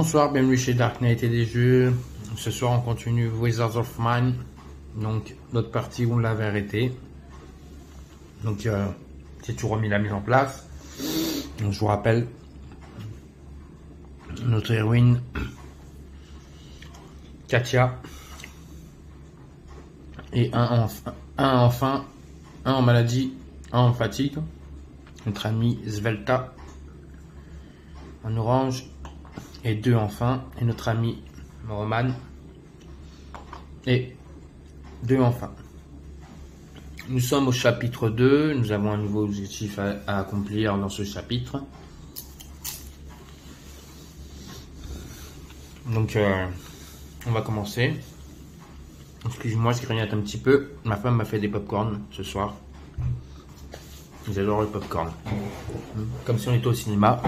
Bonsoir, bienvenue chez Dark Knight et des jeux. Ce soir on continue Wizards of Mine. Donc notre partie où on l'avait arrêté. Donc j'ai tout remis la mise en place. Donc, je vous rappelle notre héroïne Katia et un en maladie, un en fatigue. Notre ami Svelta en orange et 2 enfin, et notre ami Roman et 2 enfin. Nous sommes au chapitre 2, nous avons un nouveau objectif à accomplir dans ce chapitre. Donc on va commencer. Excuse-moi, je grignote un petit peu. Ma femme m'a fait des pop-corn ce soir. J'adore le pop-corn. Comme si on était au cinéma.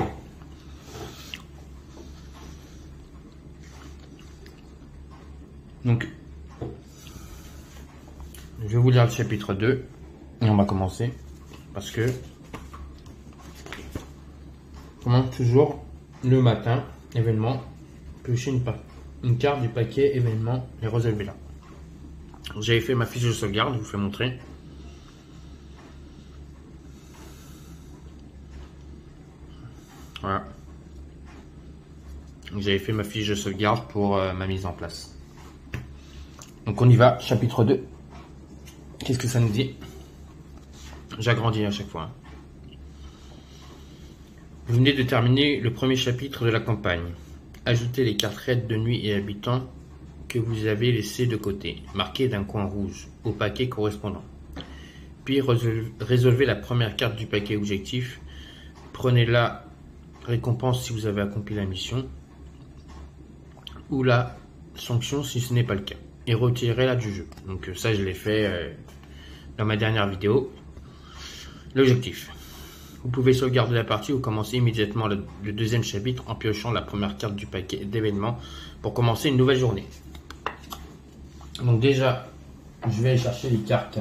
Donc, je vais vous lire le chapitre 2 et on va commencer parce que on commence toujours le matin, événement, piocher une carte du paquet événement et résolvez là. J'avais fait ma fiche de sauvegarde, je vous fais montrer. Voilà. J'avais fait ma fiche de sauvegarde pour ma mise en place. Donc on y va, chapitre 2. Qu'est-ce que ça nous dit? J'agrandis à chaque fois. Vous venez de terminer le premier chapitre de la campagne. Ajoutez les cartes raids de nuit et habitants que vous avez laissées de côté, marquées d'un coin rouge, au paquet correspondant. Puis résolvez la première carte du paquet objectif. Prenez la récompense si vous avez accompli la mission, ou la sanction si ce n'est pas le cas. Et retirez-la du jeu. Donc ça je l'ai fait dans ma dernière vidéo. L'objectif. Vous pouvez sauvegarder la partie ou commencer immédiatement le deuxième chapitre en piochant la première carte du paquet d'événements pour commencer une nouvelle journée. Donc déjà, je vais aller chercher les cartes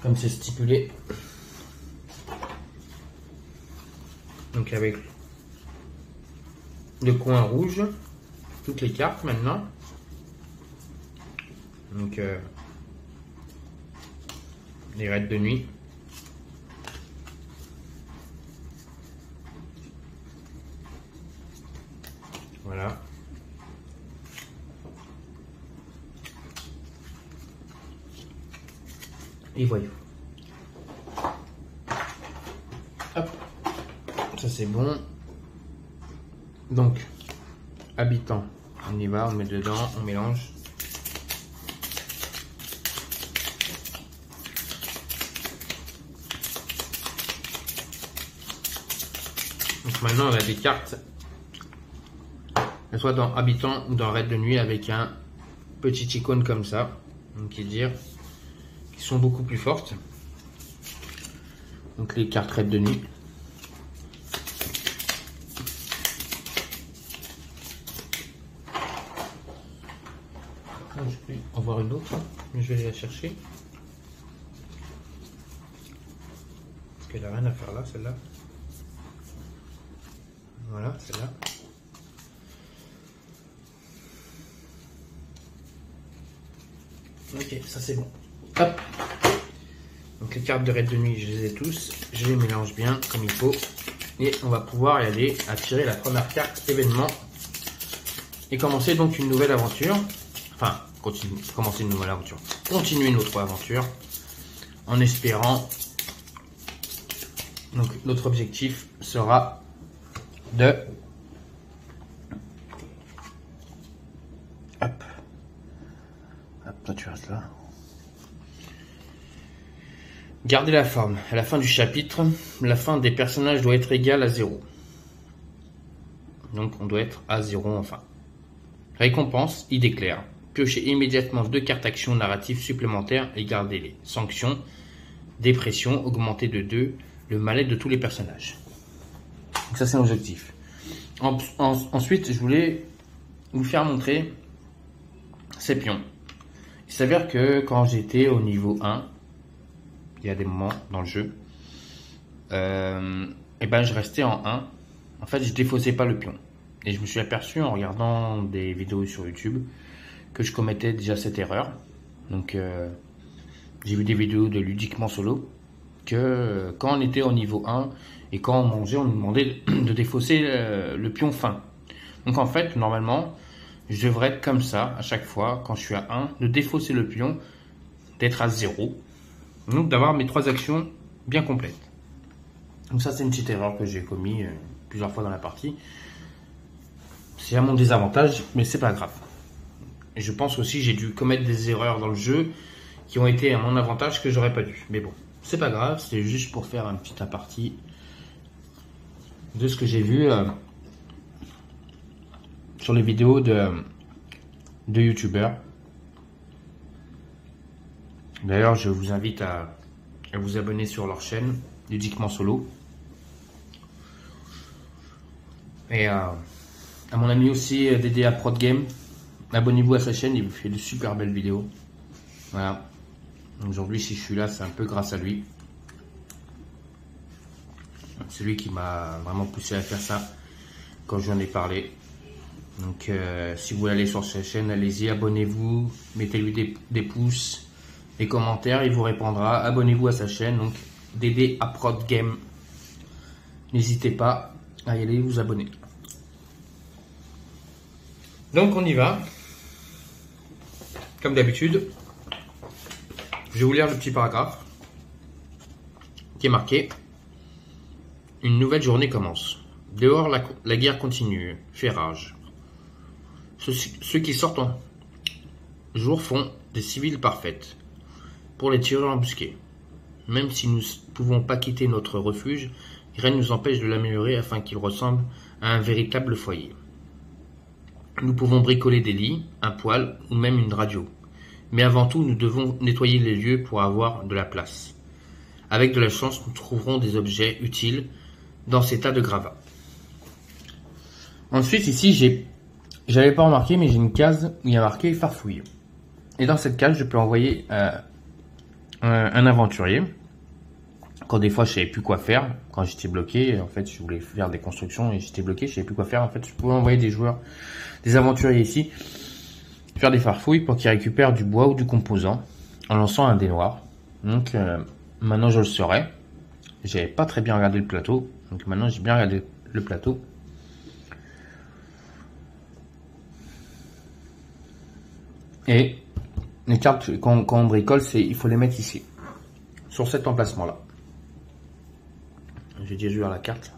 comme c'est stipulé. Donc avec le coin rouge, toutes les cartes maintenant. Donc les raids de nuit. Voilà. Et voyons. Hop. Ça c'est bon. Donc, habitants. On y va, on met dedans, on mélange. Donc maintenant on a des cartes, soit dans habitants ou dans raid de nuit avec un petit icône comme ça, donc qui dire qui sont beaucoup plus fortes. Donc les cartes raid de nuit. Je vais en voir une autre, mais je vais aller la chercher. Parce qu'elle n'a rien à faire là, celle-là. Voilà, celle-là. Ok, ça c'est bon. Hop. Donc les cartes de raid de nuit, je les ai tous. Je les mélange bien comme il faut. Et on va pouvoir y aller à tirer la première carte événement. Et commencer donc une nouvelle aventure. Enfin, commencer une nouvelle aventure. Continuer notre aventure. En espérant. Donc notre objectif sera de hop, toi tu restes là. Gardez la forme. À la fin du chapitre, la fin des personnages doit être égale à 0. Donc on doit être à 0 enfin. Récompense, idée claire. Piochez immédiatement 2 cartes actions narratives supplémentaires et gardez-les. Sanction, dépression, augmentez de 2 le mal-être de tous les personnages. Donc ça c'est l'objectif. Ensuite, je voulais vous faire montrer ces pions. Il s'avère que quand j'étais au niveau 1, il y a des moments dans le jeu, et ben je restais en 1. En fait, je défaussais pas le pion. Et je me suis aperçu en regardant des vidéos sur YouTube que je commettais déjà cette erreur. Donc j'ai vu des vidéos de Ludiquement Solo que quand on était au niveau 1 et quand on mangeait, on nous demandait de défausser le pion fin. Donc en fait, normalement, je devrais être comme ça à chaque fois quand je suis à 1, de défausser le pion, d'être à 0. Donc d'avoir mes 3 actions bien complètes. Donc ça, c'est une petite erreur que j'ai commis plusieurs fois dans la partie. C'est à mon désavantage, mais c'est pas grave. Et je pense aussi que j'ai dû commettre des erreurs dans le jeu qui ont été à mon avantage que j'aurais pas dû. Mais bon, c'est pas grave, c'était juste pour faire un petit aparté de ce que j'ai vu sur les vidéos de youtubeurs. D'ailleurs, je vous invite à vous abonner sur leur chaîne, Ludiquement Solo. Et à mon ami aussi, DDA Prod Game, abonnez-vous à sa chaîne, il vous fait de super belles vidéos. Voilà. Aujourd'hui, si je suis là, c'est un peu grâce à lui. C'est lui qui m'a vraiment poussé à faire ça quand je lui en ai parlé. Donc, si vous voulez aller sur sa chaîne, allez-y, abonnez-vous, mettez-lui des pouces, des commentaires, il vous répondra. Abonnez-vous à sa chaîne, donc DDA Prod Game. N'hésitez pas à y aller vous abonner. Donc on y va. Comme d'habitude, je vais vous lire le petit paragraphe qui est marqué: une nouvelle journée commence. Dehors, la guerre continue, fait rage. Ceux qui sortent en jour font des civils parfaites pour les tirer embusqués. Même si nous ne pouvons pas quitter notre refuge, rien ne nous empêche de l'améliorer afin qu'il ressemble à un véritable foyer. Nous pouvons bricoler des lits, un poêle ou même une radio. Mais avant tout, nous devons nettoyer les lieux pour avoir de la place. Avec de la chance, nous trouverons des objets utiles dans ces tas de gravats. Ensuite, ici, j'avais pas remarqué, mais j'ai une case où il y a marqué farfouille. Et dans cette case, je peux envoyer un aventurier. Quand des fois je savais plus quoi faire, quand j'étais bloqué, en fait je voulais faire des constructions et j'étais bloqué, je savais plus quoi faire, en fait je pouvais envoyer des joueurs, des aventuriers ici, faire des farfouilles pour qu'ils récupèrent du bois ou du composant en lançant un dé noir. Donc maintenant je le saurais. J'avais pas très bien regardé le plateau, donc maintenant j'ai bien regardé le plateau. Et les cartes, quand on bricole, il faut les mettre ici, sur cet emplacement là. J'ai déjà vu à la carte.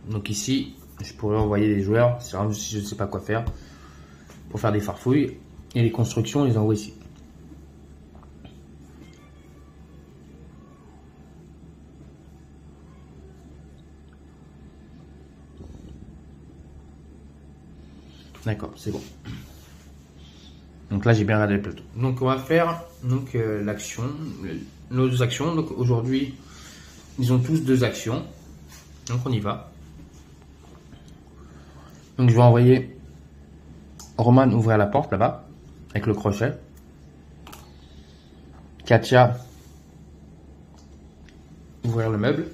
Donc ici, je pourrais envoyer des joueurs, si je ne sais pas quoi faire, pour faire des farfouilles. Et les constructions, on les envoie ici. D'accord, c'est bon. Donc là, j'ai bien regardé le plateau. Donc on va faire l'action, nos 2 actions. Donc aujourd'hui, ils ont tous 2 actions. Donc on y va. Donc je vais envoyer Roman ouvrir la porte là-bas avec le crochet. Katia ouvrir le meuble.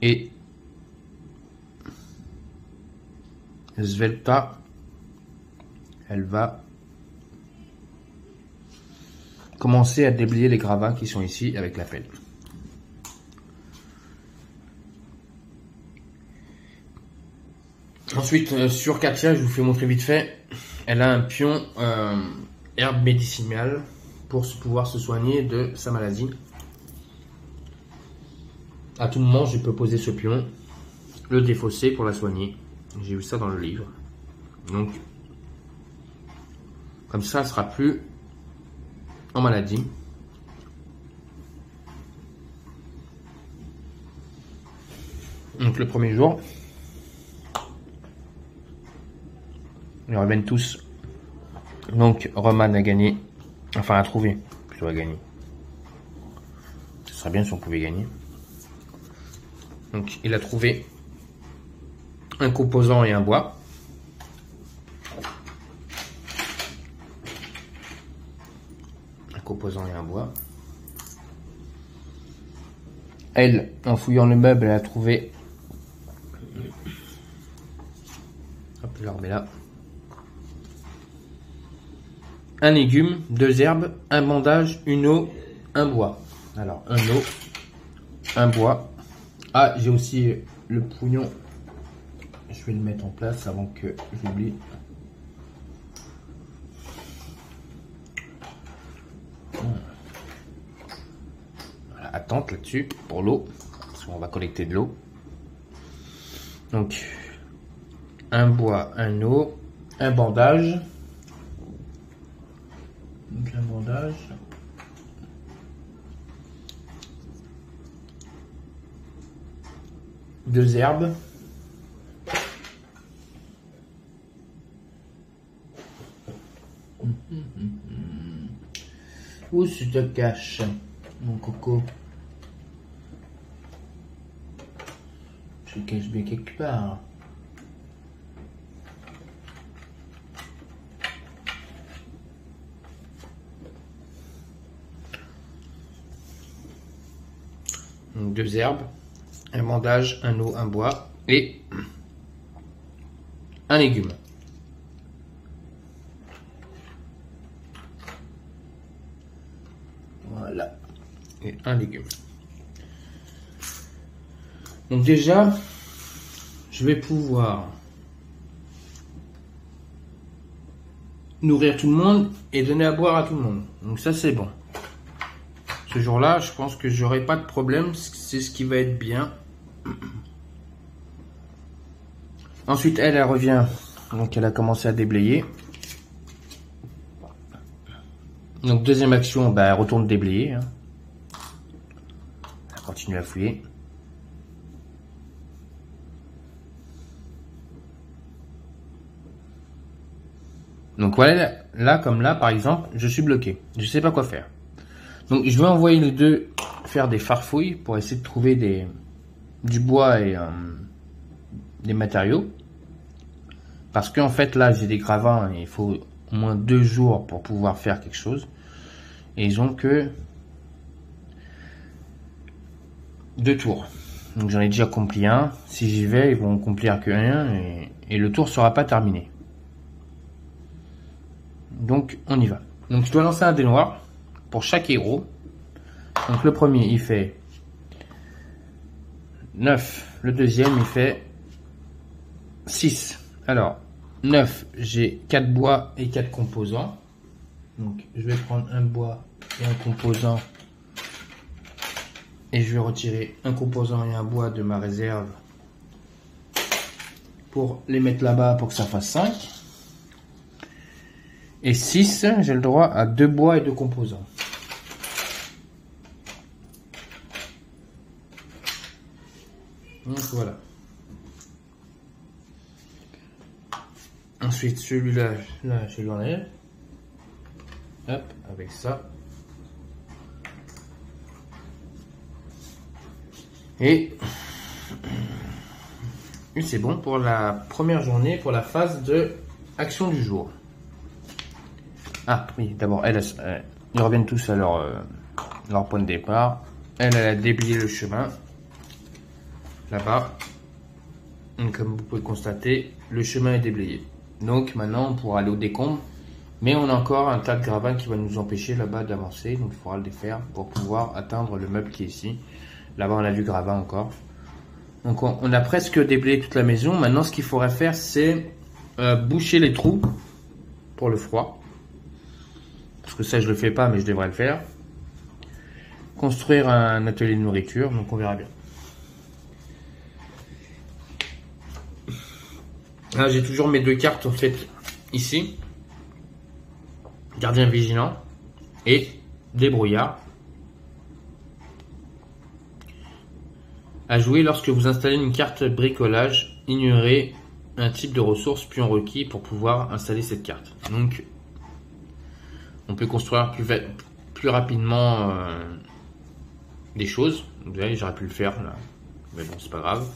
Et Svelta, elle va commencer à déblayer les gravats qui sont ici avec la pelle. Ensuite, sur Katia, je vous fais montrer vite fait, elle a un pion herbe médicinale pour pouvoir se soigner de sa maladie. À tout moment, je peux poser ce pion, le défausser pour la soigner. J'ai vu ça dans le livre. Donc, comme ça, elle sera plus en maladie. Donc le premier jour, ils reviennent tous. Donc Roman a gagné, enfin a trouvé, plutôt a gagné. Ce serait bien si on pouvait gagner. Donc il a trouvé un composant et un bois. composant et un bois. Elle, en fouillant le meuble, elle a trouvé... Hop, je la remets là. Un légume, 2 herbes, un bandage, une eau, un bois. Alors, un eau, un bois. Ah, j'ai aussi le pognon. Je vais le mettre en place avant que j'oublie. Voilà, attente là-dessus pour l'eau. Parce qu'on va collecter de l'eau. Donc, un bois, un eau, un bandage. Donc, un bandage. Deux herbes. Où se te cache, mon coco? Je le cache bien quelque part. Donc 2 herbes, un bandage, un eau, un bois et un légume. Voilà. Et un légume. Donc déjà, je vais pouvoir nourrir tout le monde et donner à boire à tout le monde. Donc ça, c'est bon. Ce jour-là, je pense que j'aurai pas de problème. C'est ce qui va être bien. Ensuite, elle revient. Donc, elle a commencé à déblayer. Donc, deuxième action, bah, elle retourne déblayer. Hein. Elle continue à fouiller. Donc, voilà, là, comme là, par exemple, je suis bloqué. Je sais pas quoi faire. Donc, je vais envoyer les deux faire des farfouilles pour essayer de trouver du bois et des matériaux. Parce qu'en fait, là, j'ai des gravats et il faut au moins 2 jours pour pouvoir faire quelque chose. Et ils ont que 2 tours. Donc, j'en ai déjà accompli un. Si j'y vais, ils vont accomplir que un et le tour sera pas terminé. Donc, on y va. Donc, je dois lancer un dé noir pour chaque héros. Donc, le premier, il fait 9. Le deuxième, il fait 6. Alors, 9, j'ai 4 bois et 4 composants. Donc, je vais prendre un bois et un composant. Et je vais retirer un composant et un bois de ma réserve. Pour les mettre là-bas pour que ça fasse 5. Et 6, j'ai le droit à 2 bois et 2 composants. Donc voilà. Ensuite, celui-là, là, je l'enlève. Hop, avec ça. Et c'est bon pour la première journée, pour la phase de action du jour. Ah oui, d'abord, ils reviennent tous à leur point de départ. Elle a déblayé le chemin. Là-bas. Comme vous pouvez constater, le chemin est déblayé. Donc maintenant, on pourra aller au décombres. Mais on a encore un tas de gravats qui va nous empêcher là-bas d'avancer. Donc il faudra le défaire pour pouvoir atteindre le meuble qui est ici. Là-bas, on a du gravat encore. Donc on a presque déblayé toute la maison. Maintenant, ce qu'il faudrait faire, c'est boucher les trous pour le froid. Parce que ça, je le fais pas, mais je devrais le faire. Construire un atelier de nourriture. Donc on verra bien. Là, j'ai toujours mes 2 cartes en fait ici. Gardien vigilant et débrouillard. À jouer lorsque vous installez une carte bricolage, ignorez un type de ressource pion requis pour pouvoir installer cette carte. Donc, on peut construire plus rapidement des choses. Vous voyez, j'aurais pu le faire là, mais bon, c'est pas grave.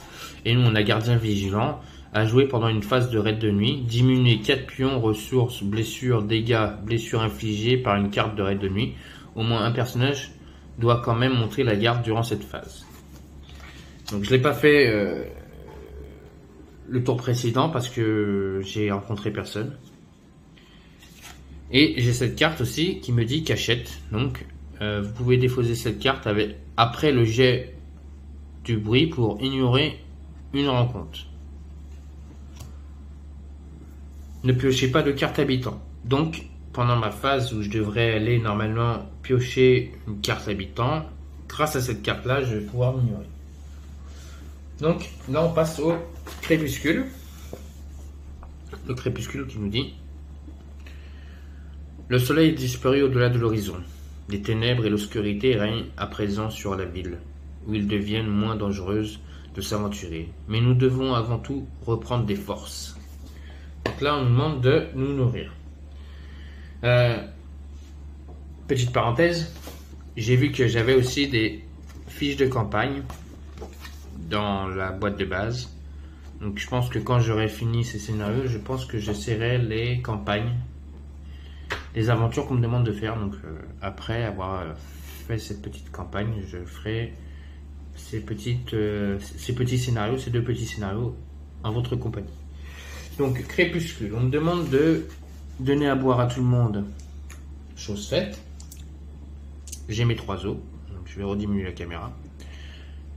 Et nous, on a gardien vigilant. À jouer pendant une phase de raid de nuit. Diminuer 4 pions, ressources, blessures, dégâts, blessures infligées par une carte de raid de nuit. au moins un personnage doit quand même montrer la garde durant cette phase. Donc je l'ai pas fait le tour précédent parce que j'ai rencontré personne. Et j'ai cette carte aussi qui me dit cachette. Donc vous pouvez défausser cette carte après le jet du bruit pour ignorer une rencontre. Ne piochez pas de carte habitant. Donc pendant ma phase où je devrais aller normalement piocher une carte habitant, grâce à cette carte là je vais pouvoir m'ignorer. Donc là on passe au crépuscule. Le crépuscule qui nous dit: le soleil est disparu au-delà de l'horizon. Les ténèbres et l'obscurité règnent à présent sur la ville, où il devient moins dangereuse de s'aventurer. Mais nous devons avant tout reprendre des forces. Donc là on nous demande de nous nourrir. Petite parenthèse, j'ai vu que j'avais aussi des fiches de campagne dans la boîte de base. Donc je pense que quand j'aurai fini ces scénarios, je pense que j'essaierai les campagnes, les aventures qu'on me demande de faire. Donc après avoir fait cette petite campagne, je ferai ces petits scénarios, ces deux petits scénarios en votre compagnie. Donc crépuscule, on me demande de donner à boire à tout le monde. Chose faite. J'ai mes 3 os, donc je vais rediminuer la caméra.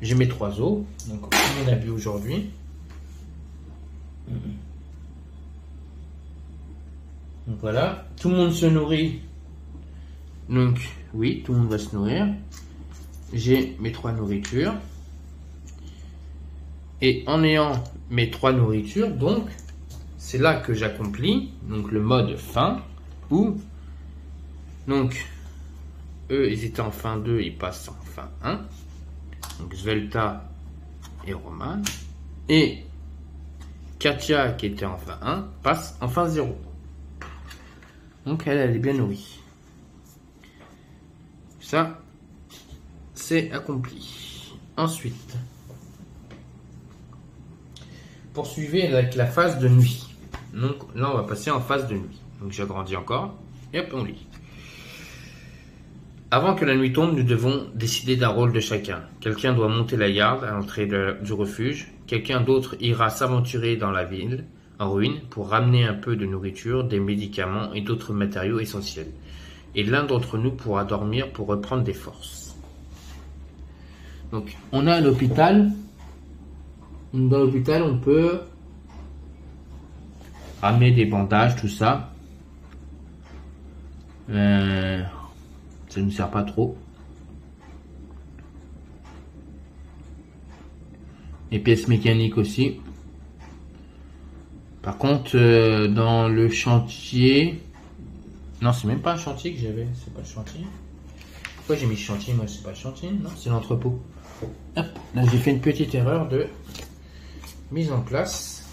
J'ai mes 3 os, donc tout le monde a bu aujourd'hui. Donc voilà, tout le monde se nourrit. Donc oui, tout le monde va se nourrir. J'ai mes 3 nourritures. Et en ayant mes 3 nourritures, donc c'est là que j'accomplis donc le mode fin où donc eux ils étaient en fin 2, ils passent en fin 1. Donc Svelta et Roman. Et Katia qui était en fin 1 passe en fin 0. Donc elle est bien nourrie. Ça, c'est accompli. Ensuite, poursuivez avec la phase de nuit. Donc là, on va passer en phase de nuit. Donc j'agrandis encore. Et hop, on lit. Avant que la nuit tombe, nous devons décider d'un rôle de chacun. Quelqu'un doit monter la garde à l'entrée du refuge. Quelqu'un d'autre ira s'aventurer dans la ville en ruine pour ramener un peu de nourriture, des médicaments et d'autres matériaux essentiels. Et l'un d'entre nous pourra dormir pour reprendre des forces. Donc, on a l'hôpital. Dans l'hôpital, on peut ramener des bandages, tout ça. Ça ne nous sert pas trop. Les pièces mécaniques aussi. Par contre, dans le chantier... Non, c'est même pas un chantier que j'avais. C'est pas le chantier. Pourquoi j'ai mis chantier? Moi, c'est pas le chantier. Non, c'est l'entrepôt. Hop, là, j'ai fait une petite erreur de mise en place.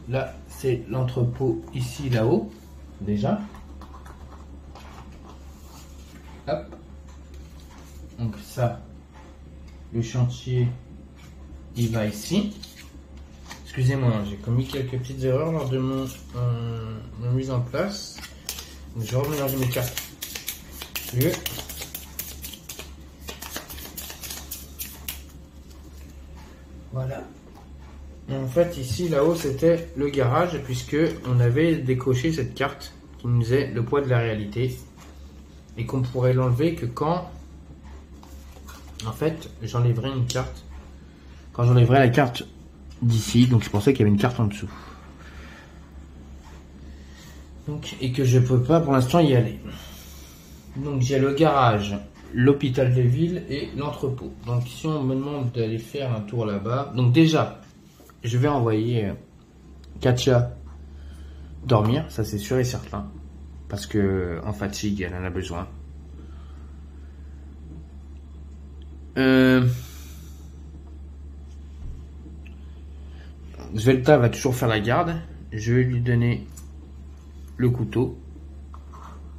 Là, c'est l'entrepôt ici, là-haut. Déjà. Hop. Donc ça, le chantier, il va ici. Excusez-moi, j'ai commis quelques petites erreurs lors de mon mise en place. Donc, je vais remélanger mes cartes. Voilà. Et en fait, ici, là-haut, c'était le garage, puisque on avait décoché cette carte qui nous disait le poids de la réalité. Et qu'on pourrait l'enlever que quand, en fait, j'enlèverai une carte. Quand j'enlèverai la carte d'ici, donc je pensais qu'il y avait une carte en dessous. Donc, et que je peux pas pour l'instant y aller. Donc j'ai le garage, l'hôpital de ville et l'entrepôt. Donc si on me demande d'aller faire un tour là-bas, donc déjà, je vais envoyer Katia dormir, ça c'est sûr et certain, parce que en fatigue, elle en a besoin. Svelta va toujours faire la garde. Je vais lui donner le couteau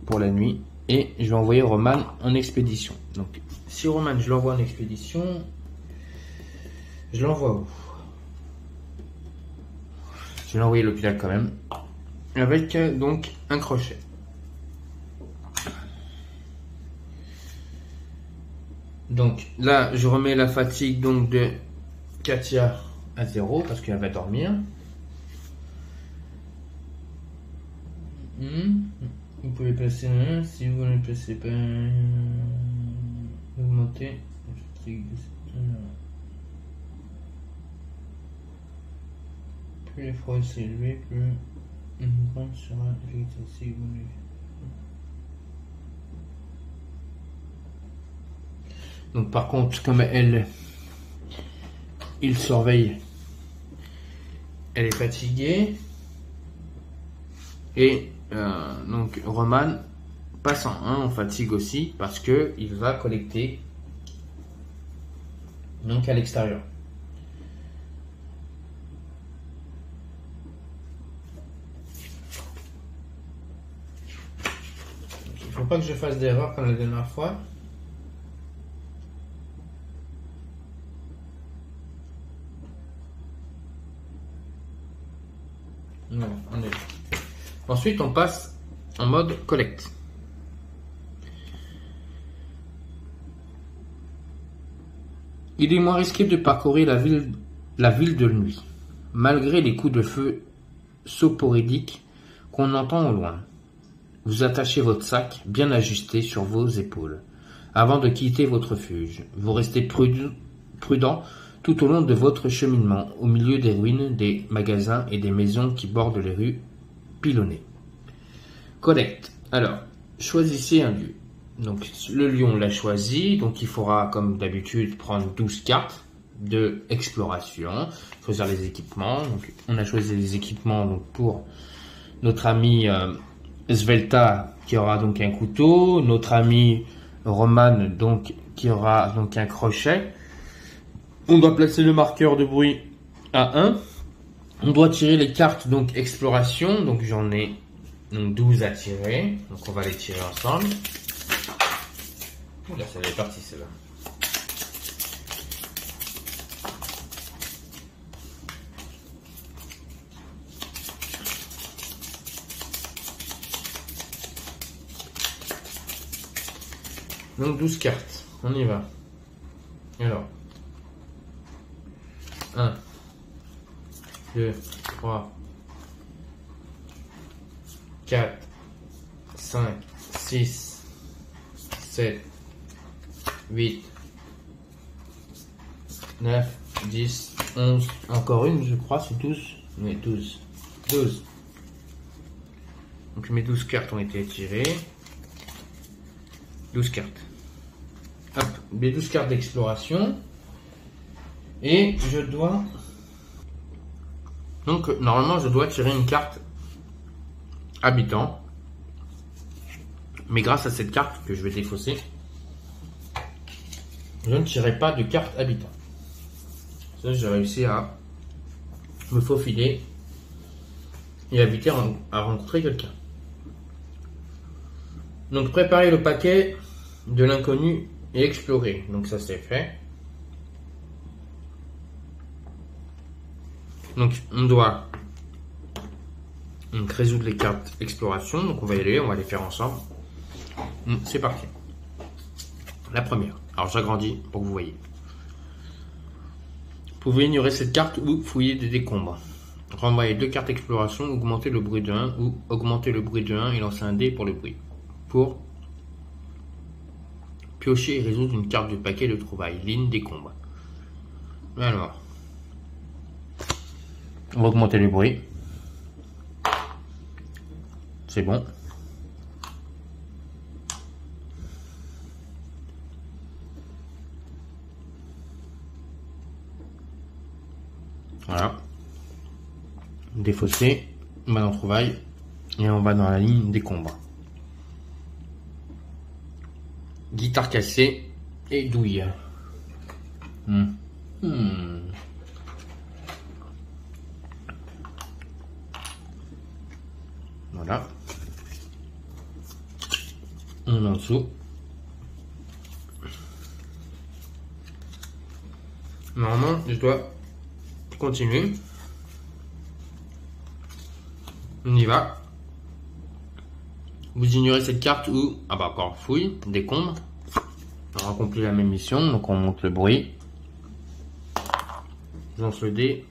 pour la nuit et je vais envoyer Roman en expédition. Donc si Roman je l'envoie en expédition, je l'envoie où? Je vais l'envoyer à l'hôpital quand même avec donc un crochet. Donc là, je remets la fatigue donc de Katia à 0 parce qu'elle va dormir. Vous pouvez placer un, si vous ne placez pas, augmenter la fatigue de... Plus l'effort est élevé, plus une grande sera effective si vous voulez. Donc par contre, comme il surveille, elle est fatiguée. Et donc Roman passe en 1 en fatigue aussi parce que il va collecter donc à l'extérieur. Il ne faut pas que je fasse d'erreur comme la dernière fois. Non, on est là. Ensuite, on passe en mode collecte. Il est moins risqué de parcourir la ville de nuit, malgré les coups de feu soporidiques qu'on entend au loin. Vous attachez votre sac bien ajusté sur vos épaules. Avant de quitter votre refuge, vous restez prudent tout au long de votre cheminement, au milieu des ruines, des magasins et des maisons qui bordent les rues pilonnées. Collecte. Alors, choisissez un lieu. Donc, le lieu, on l'a choisi. Donc, il faudra, comme d'habitude, prendre 12 cartes de exploration. Choisir les équipements. Donc, on a choisi les équipements donc, pour notre ami Svelta, qui aura donc un couteau. Notre ami Roman, donc, qui aura donc un crochet. On doit placer le marqueur de bruit à 1. On doit tirer les cartes donc exploration. Donc j'en ai donc 12 à tirer. Donc on va les tirer ensemble. Oula, ça est parti celle-là. Donc 12 cartes. On y va. Alors. 1, 2, 3, 4, 5, 6, 7, 8, 9, 10, 11, encore une je crois, c'est 12, oui 12, 12. Donc mes 12 cartes ont été tirées, 12 cartes. Hop, mes 12 cartes d'exploration. Et je dois... Donc, normalement, je dois tirer une carte habitant. Mais grâce à cette carte que je vais défausser, je ne tirerai pas de carte habitant. Ça, j'ai réussi à me faufiler et éviter à rencontrer quelqu'un. Donc, préparer le paquet de l'inconnu et explorer. Donc, ça, c'est fait. Donc on doit résoudre les cartes exploration. Donc on va y aller, on va les faire ensemble. C'est parti. La première. Alors j'agrandis pour que vous voyez. Vous pouvez ignorer cette carte ou fouiller des décombres. Renvoyer 2 cartes exploration, augmenter le bruit de 1 ou augmenter le bruit de 1 et lancer un dé pour le bruit. Pour piocher et résoudre une carte du paquet de trouvailles. Ligne décombre. Alors. On va augmenter le bruit. C'est bon. Voilà. Défausser. On va dans trouvailles. Et on va dans la ligne décombre. Guitare cassée et douille. Voilà. On est en dessous. Normalement, je dois continuer. On y va. Vous ignorez cette carte ou... Ah bah encore fouille, décombres. On accomplit la même mission, donc on monte le bruit. Je lance le dé.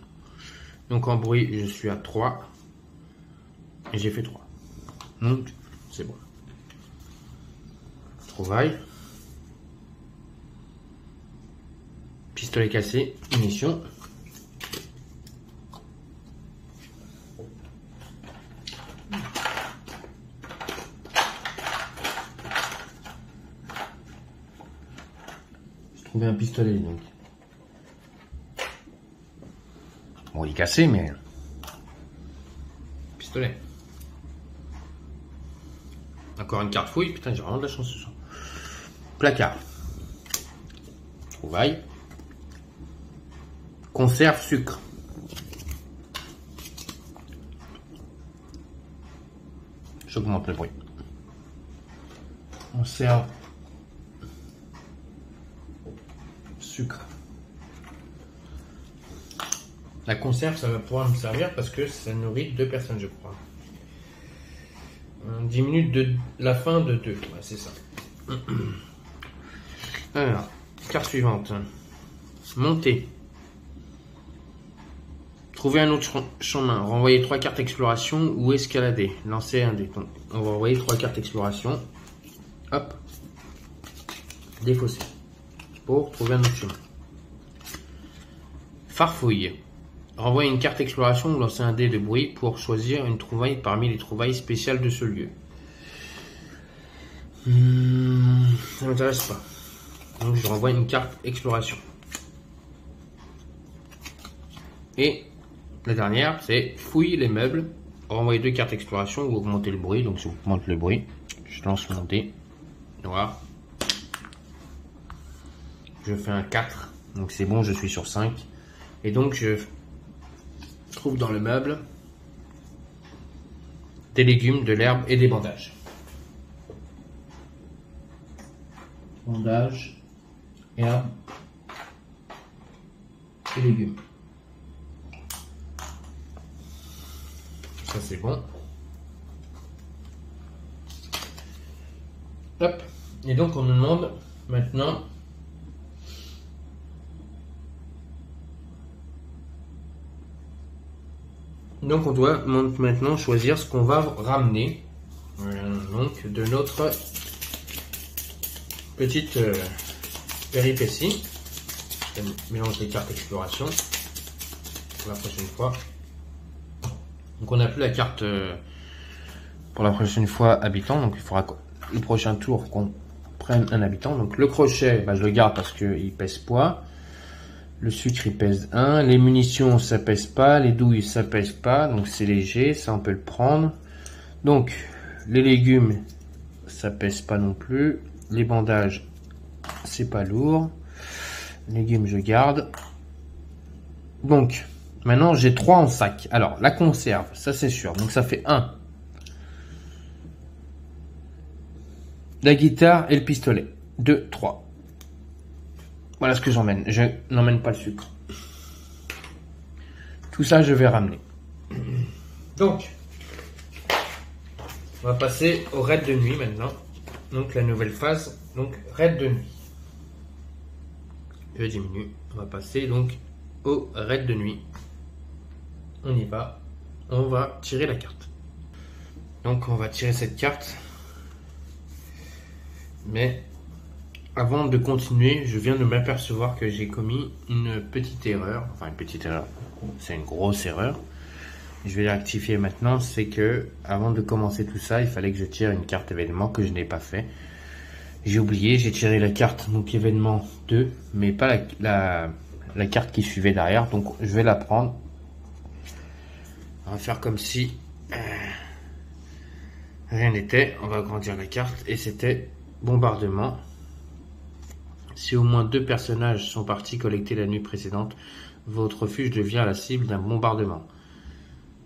Donc en bruit, je suis à 3. Et j'ai fait 3. Donc c'est bon. Trouvaille. Pistolet cassé, munitions. J'ai trouvé un pistolet donc. Bon, il est cassé, mais... Pistolet. Encore une carte fouille. Putain, j'ai vraiment de la chance ce soir. Placard. Trouvaille. Conserve sucre. J'augmente le bruit. Conserve sucre. La conserve, ça va pouvoir me servir parce que ça nourrit 2 personnes, je crois. 10 minutes de la fin de 2. Ouais, c'est ça. Alors, carte suivante. Monter. Trouver un autre chemin. Renvoyer 3 cartes exploration ou escalader. Lancer un dé. Donc, on va envoyer 3 cartes exploration. Hop. Défausser. Pour trouver un autre chemin. Farfouille. Renvoyer une carte exploration ou lancer un dé de bruit pour choisir une trouvaille parmi les trouvailles spéciales de ce lieu. Ça m'intéresse pas. Donc je renvoie une carte exploration. Et la dernière, c'est fouiller les meubles. Renvoyer 2 cartes exploration ou augmenter le bruit. Donc je augmente le bruit. Je lance mon dé. Noir. Je fais un 4. Donc c'est bon, je suis sur 5. Et donc je trouve dans le meuble des légumes, de l'herbe et des bandages. Bandages, herbe et légumes. Ça c'est bon. Hop. Et donc on nous demande maintenant donc on doit maintenant choisir ce qu'on va ramener donc de notre petite péripétie. Je mélange les cartes exploration pour la prochaine fois. Donc on n'a plus la carte pour la prochaine fois habitant, donc il faudra le prochain tour qu'on prenne un habitant. Donc le crochet, bah, je le garde parce qu'il pèse poids. Le sucre il pèse 1, les munitions ça pèse pas, les douilles ça pèse pas, donc c'est léger, ça on peut le prendre. Donc les légumes ça pèse pas non plus, les bandages c'est pas lourd, les légumes je garde. Donc maintenant j'ai 3 en sac. Alors la conserve, ça c'est sûr, donc ça fait 1. La guitare et le pistolet, 2, 3. Voilà ce que j'emmène. Je n'emmène pas le sucre. Tout ça, je vais ramener. Donc, on va passer au raid de nuit maintenant. Donc, la nouvelle phase. Donc, raid de nuit. Je diminue. On va passer donc au raid de nuit. On y va. On va tirer la carte. Donc, on va tirer cette carte. Mais... avant de continuer, je viens de m'apercevoir que j'ai commis une petite erreur. Enfin, une petite erreur. C'est une grosse erreur. Je vais la rectifier maintenant. C'est que, avant de commencer tout ça, il fallait que je tire une carte événement que je n'ai pas fait. J'ai oublié, j'ai tiré la carte donc événement 2, mais pas la carte qui suivait derrière. Donc, je vais la prendre. On va faire comme si rien n'était. On va agrandir la carte. Et c'était bombardement. Si au moins 2 personnages sont partis collecter la nuit précédente, votre refuge devient la cible d'un bombardement.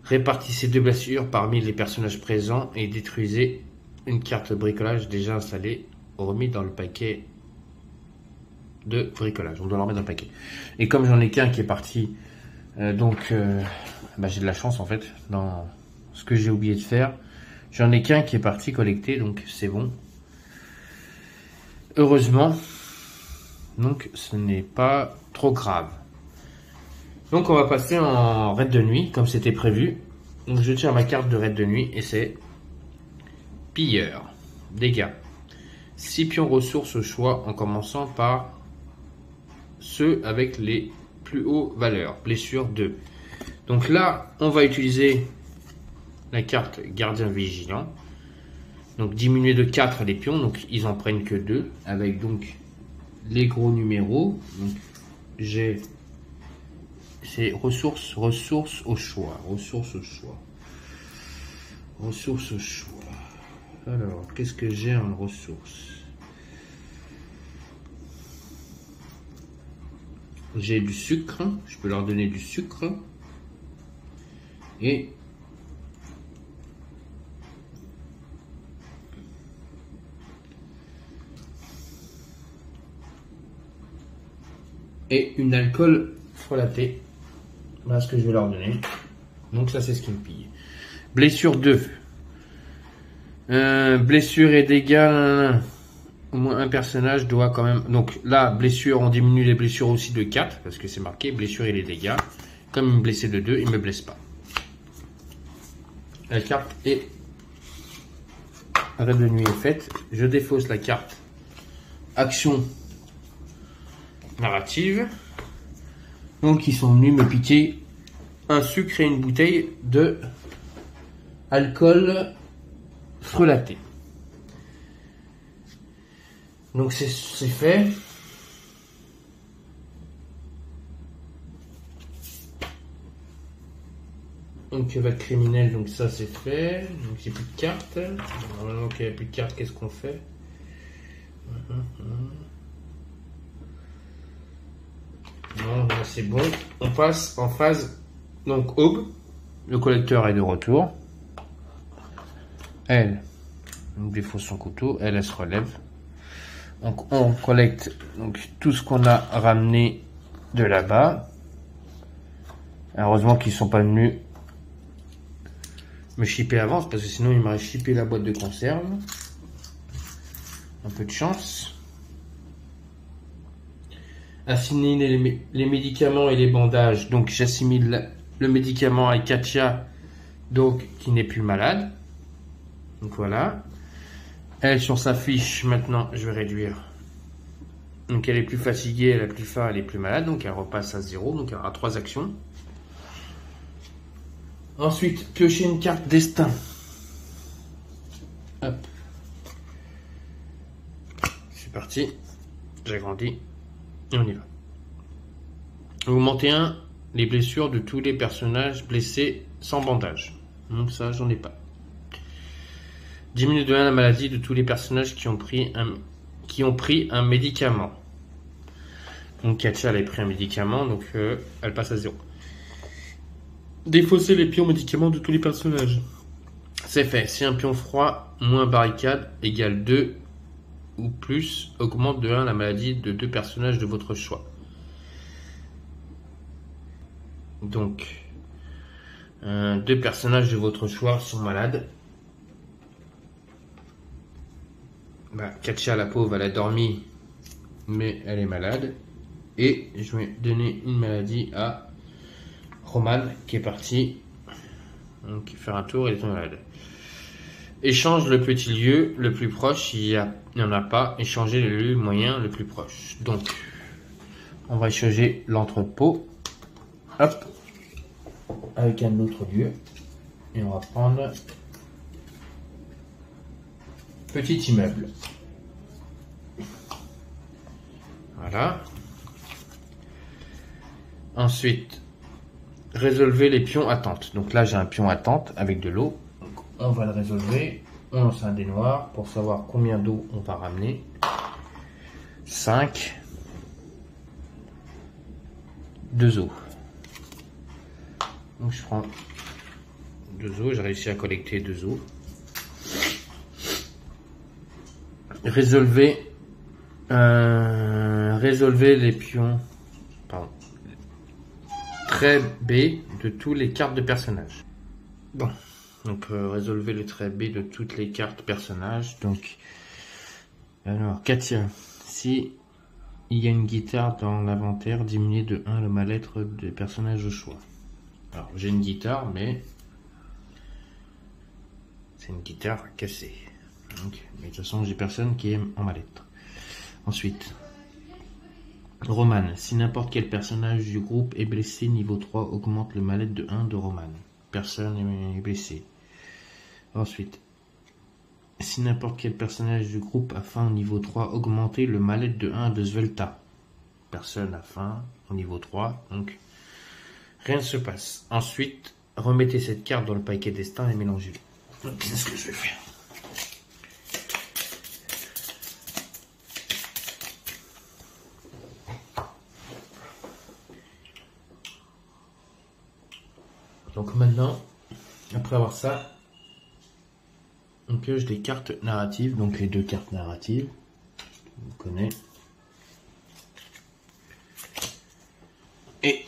Répartissez 2 blessures parmi les personnages présents et détruisez une carte de bricolage déjà installée, remis dans le paquet de bricolage. On doit le remettre dans le paquet. Et comme j'en ai qu'un qui est parti, j'ai de la chance en fait dans ce que j'ai oublié de faire. J'en ai qu'un qui est parti collecter, donc c'est bon. Heureusement. Donc ce n'est pas trop grave. Donc on va passer en raid de nuit, comme c'était prévu. Donc je tire ma carte de raid de nuit et c'est pilleur. Dégâts. 6 pions ressources au choix en commençant par ceux avec les plus hautes valeurs. Blessure 2. Donc là, on va utiliser la carte gardien vigilant. Donc diminuer de 4 les pions, donc ils en prennent que 2. Avec donc les gros numéros. Donc j'ai... C'est ressources au choix. Ressources au choix. Ressources au choix. Alors, qu'est-ce que j'ai en ressources? J'ai du sucre. Je peux leur donner du sucre. Et une alcool frelaté. Voilà ce que je vais leur donner. Donc ça c'est ce qui me pille. Blessure 2. Blessure et dégâts. Au moins un personnage doit quand même... Donc là, blessure, on diminue les blessures aussi de 4. Parce que c'est marqué blessure et les dégâts. Comme il me blessait de 2, il ne me blesse pas. La carte est... Raid de nuit est faite. Je défausse la carte. Action narrative. Donc ils sont venus me piquer un sucre et une bouteille de alcool frelaté. Donc c'est fait. Donc va criminel, donc ça c'est fait. Donc j'ai plus de cartes. Normalement qu'il n'y a plus de cartes, qu'est-ce qu'on fait? Non, là c'est bon. On passe en phase donc aube. Le collecteur est de retour. Elle défausse son couteau. Elle se relève. Donc on collecte donc tout ce qu'on a ramené de là-bas. Heureusement qu'ils sont pas venus me shipper avant, parce que sinon ils m'auraient shippé la boîte de conserve. Un peu de chance. Assimiler les médicaments et les bandages. Donc j'assimile le médicament à Katia, donc qui n'est plus malade. Donc voilà. Elle sur sa fiche, maintenant je vais réduire. Donc elle est plus fatiguée, elle a plus faim, elle est plus malade, donc elle repasse à 0, donc elle aura 3 actions. Ensuite, piocher une carte destin. Hop. C'est parti. J'agrandis. Et on y va. Vous montez les blessures de tous les personnages blessés sans bandage. Donc ça, j'en ai pas. Diminue de 1 la maladie de tous les personnages qui ont pris un médicament. Donc Katia, elle a pris un médicament, donc elle passe à 0. Défausser les pions médicaments de tous les personnages. C'est fait. Si un pion froid moins barricade égale 2 ou plus, augmente de 1 la maladie de 2 personnages de votre choix. Donc, 2 personnages de votre choix sont malades. Bah, Katia, la pauvre, elle a dormi, mais elle est malade. Et je vais donner une maladie à Roman, qui est parti donc faire un tour, il est malade. Échange le petit lieu le plus proche, il n'y en a pas. Échanger le lieu moyen le plus proche. Donc, on va échanger l'entrepôt. Hop. Avec un autre lieu. Et on va prendre petit immeuble. Voilà. Ensuite, résolver les pions attente. Donc là, j'ai un pion attente avec de l'eau. On va le résolver. On lance un dé noir pour savoir combien d'eau on va ramener. 5. 2 eaux. Donc je prends 2 eaux. J'ai réussi à collecter 2 eaux. Résolver les pions. Pardon. Trait B de tous les cartes de personnages. Bon. Donc résolvez le trait B de toutes les cartes personnages. Donc alors Katia, si il y a une guitare dans l'inventaire, diminuez de 1 le mal-être des personnages au choix. Alors j'ai une guitare, mais c'est une guitare cassée. Donc, mais de toute façon j'ai personne qui est en mal-être. Ensuite, Romane, si n'importe quel personnage du groupe est blessé, niveau 3 augmente le mal-être de 1 de Romane. Personne n'est blessé. Ensuite, si n'importe quel personnage du groupe a faim au niveau 3, augmentez le mal-être de 1 de Svelta. Personne n'a faim au niveau 3, donc rien ne se passe. Ensuite, remettez cette carte dans le paquet destin et mélangez-le. Donc c'est ce que je vais faire. Donc maintenant, après avoir ça, on pioche des cartes narratives, donc les deux cartes narratives, on connaît. Et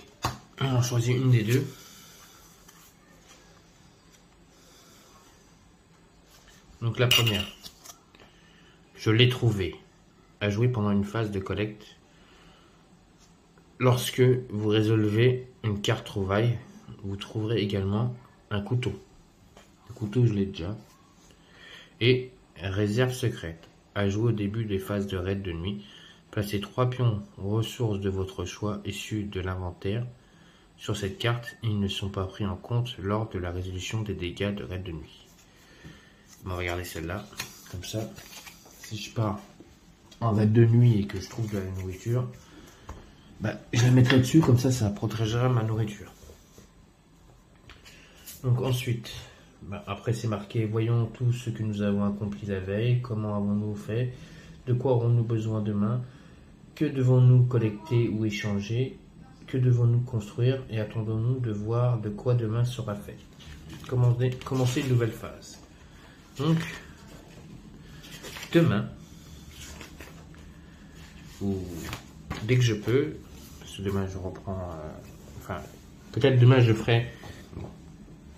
on en choisit une des deux. Donc la première, je l'ai trouvée, à jouer pendant une phase de collecte. Lorsque vous résolvez une carte trouvaille, vous trouverez également un couteau. Le couteau, je l'ai déjà. Et réserve secrète, à jouer au début des phases de raid de nuit. Placez 3 pions ressources de votre choix issus de l'inventaire sur cette carte. Ils ne sont pas pris en compte lors de la résolution des dégâts de raid de nuit. On va regarder celle-là, comme ça. Si je pars en raid de nuit et que je trouve de la nourriture, bah, je la mettrai dessus, comme ça protégera ma nourriture. Donc ensuite, après c'est marqué, voyons tout ce que nous avons accompli la veille, comment avons-nous fait, de quoi aurons-nous besoin demain, que devons-nous collecter ou échanger, que devons-nous construire et attendons-nous de voir de quoi demain sera fait. Commencer une nouvelle phase. Donc, demain, ou dès que je peux, parce que demain je reprends, enfin peut-être demain je ferai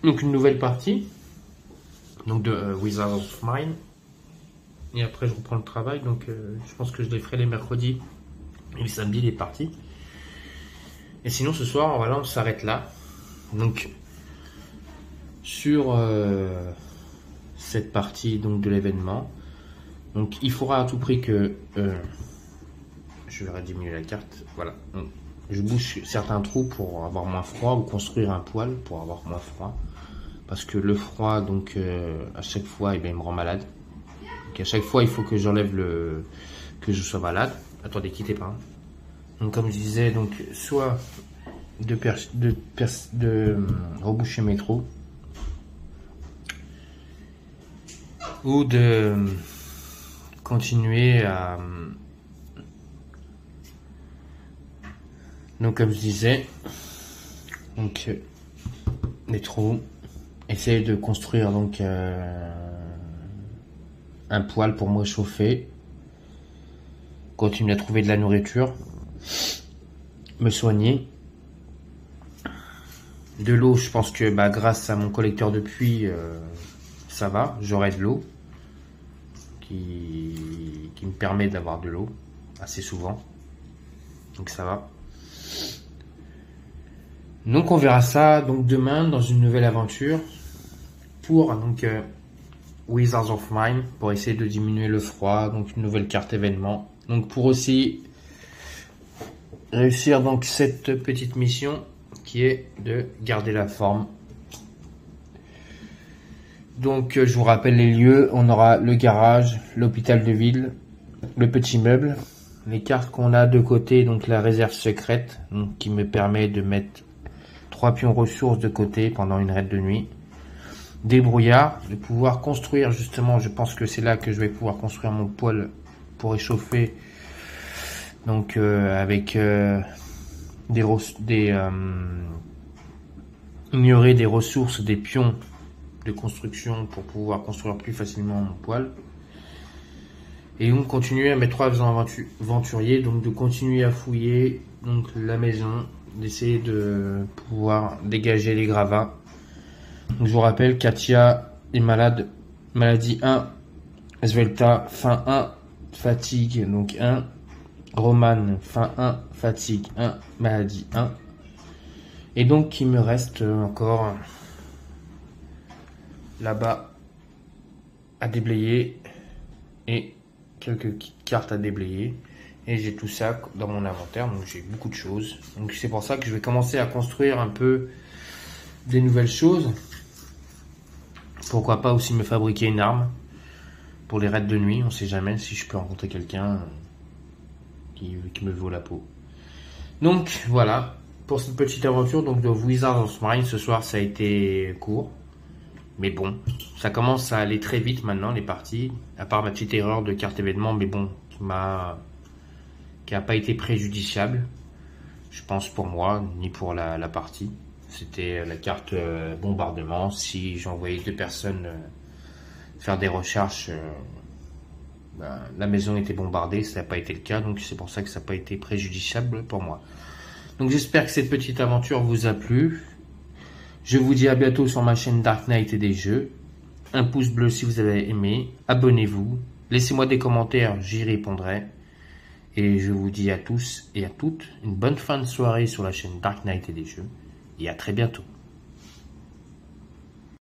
donc une nouvelle partie, donc de Wizards of Mine, et après je reprends le travail, donc je pense que je les ferai les mercredis et les samedis les parties. Et sinon ce soir, voilà, on s'arrête là. Donc sur cette partie donc de l'événement, donc il faudra à tout prix que je vais diminuer la carte, voilà. Donc, je bouche certains trous pour avoir moins froid, ou construire un poêle pour avoir moins froid. Parce que le froid, donc à chaque fois, il me rend malade. Donc à chaque fois, il faut que j'enlève que je sois malade. Attendez, quittez pas. Donc comme je disais, donc soit de reboucher mes trous, ou de continuer à... Donc comme je disais, donc les trous, essayer de construire donc un poêle pour me chauffer, continuer à trouver de la nourriture, me soigner, de l'eau. Je pense que grâce à mon collecteur de pluie, ça va, j'aurai de l'eau qui me permet d'avoir de l'eau assez souvent, donc ça va. Donc on verra ça donc demain dans une nouvelle aventure pour donc Wizards of Mine, pour essayer de diminuer le froid, donc une nouvelle carte événement. Donc pour aussi réussir donc cette petite mission qui est de garder la forme. Donc je vous rappelle les lieux, on aura le garage, l'hôpital de ville, le petit meuble, les cartes qu'on a de côté, donc la réserve secrète, donc, qui me permet de mettre 3 pions ressources de côté pendant une raid de nuit. Des brouillards, de pouvoir construire justement, je pense que c'est là que je vais pouvoir construire mon poêle pour réchauffer. Donc avec ignorer des ressources, des pions de construction pour pouvoir construire plus facilement mon poêle. Et donc continuer à mes 3 aventuriers, donc de continuer à fouiller donc la maison, d'essayer de pouvoir dégager les gravats, Je vous rappelle, Katia est malade, maladie 1, Svelta, faim 1, fatigue donc 1, Roman, faim 1, fatigue 1, maladie 1. Et donc il me reste encore là-bas à déblayer et quelques cartes à déblayer. Et j'ai tout ça dans mon inventaire, donc j'ai beaucoup de choses. Donc c'est pour ça que je vais commencer à construire un peu des nouvelles choses. Pourquoi pas aussi me fabriquer une arme pour les raids de nuit. On sait jamais si je peux rencontrer quelqu'un qui me vaut la peau. Donc voilà, pour cette petite aventure donc de Wizards of Mine, ce soir ça a été court. Mais bon, ça commence à aller très vite maintenant les parties. À part ma petite erreur de carte événement, mais bon, qui n'a pas été préjudiciable, je pense pour moi, ni pour la partie. C'était la carte bombardement. Si j'envoyais 2 personnes faire des recherches, la maison était bombardée, ça n'a pas été le cas, donc c'est pour ça que ça n'a pas été préjudiciable pour moi. Donc j'espère que cette petite aventure vous a plu. Je vous dis à bientôt sur ma chaîne Dark Knight et des jeux. Un pouce bleu si vous avez aimé, abonnez-vous, laissez-moi des commentaires, j'y répondrai. Et je vous dis à tous et à toutes une bonne fin de soirée sur la chaîne Dark Knight et des jeux. Et à très bientôt.